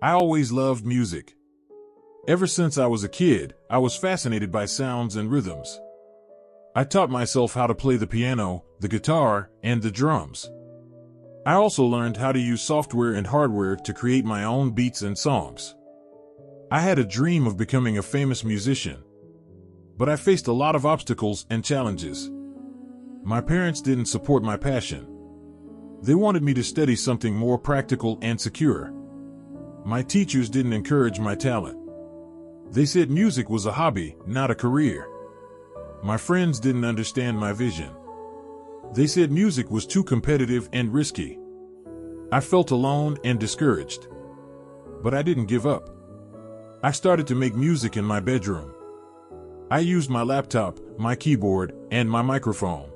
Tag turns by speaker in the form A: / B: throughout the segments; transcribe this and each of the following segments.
A: I always loved music. Ever since I was a kid, I was fascinated by sounds and rhythms. I taught myself how to play the piano, the guitar, and the drums. I also learned how to use software and hardware to create my own beats and songs. I had a dream of becoming a famous musician, but I faced a lot of obstacles and challenges. My parents didn't support my passion. They wanted me to study something more practical and secure. My teachers didn't encourage my talent. They said music was a hobby, not a career. My friends didn't understand my vision. They said music was too competitive and risky. I felt alone and discouraged. But I didn't give up. I started to make music in my bedroom. I used my laptop, my keyboard, and my microphone.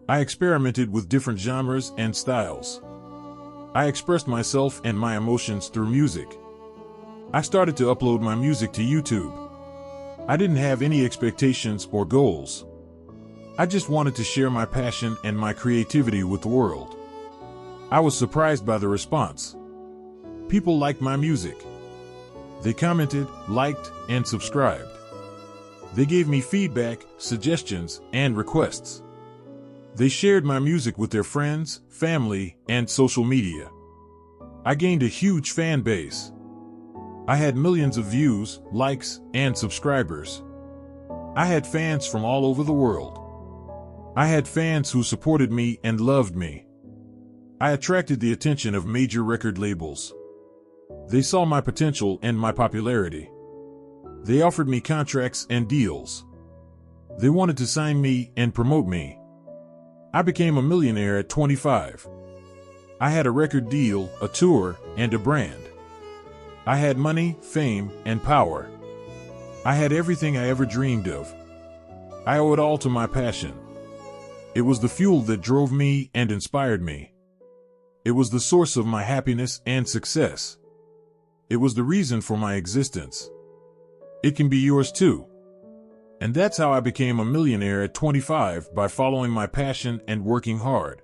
A: I experimented with different genres and styles. I expressed myself and my emotions through music. I started to upload my music to YouTube. I didn't have any expectations or goals. I just wanted to share my passion and my creativity with the world. I was surprised by the response. People liked my music. They commented, liked, and subscribed. They gave me feedback, suggestions, and requests. They shared my music with their friends, family, and social media. I gained a huge fan base. I had millions of views, likes, and subscribers. I had fans from all over the world. I had fans who supported me and loved me. I attracted the attention of major record labels. They saw my potential and my popularity. They offered me contracts and deals. They wanted to sign me and promote me. I became a millionaire at 25. I had a record deal, a tour, and a brand. I had money, fame, and power. I had everything I ever dreamed of. I owe it all to my passion. It was the fuel that drove me and inspired me. It was the source of my happiness and success. It was the reason for my existence. It can be yours too. And that's how I became a millionaire at 25, by following my passion and working hard.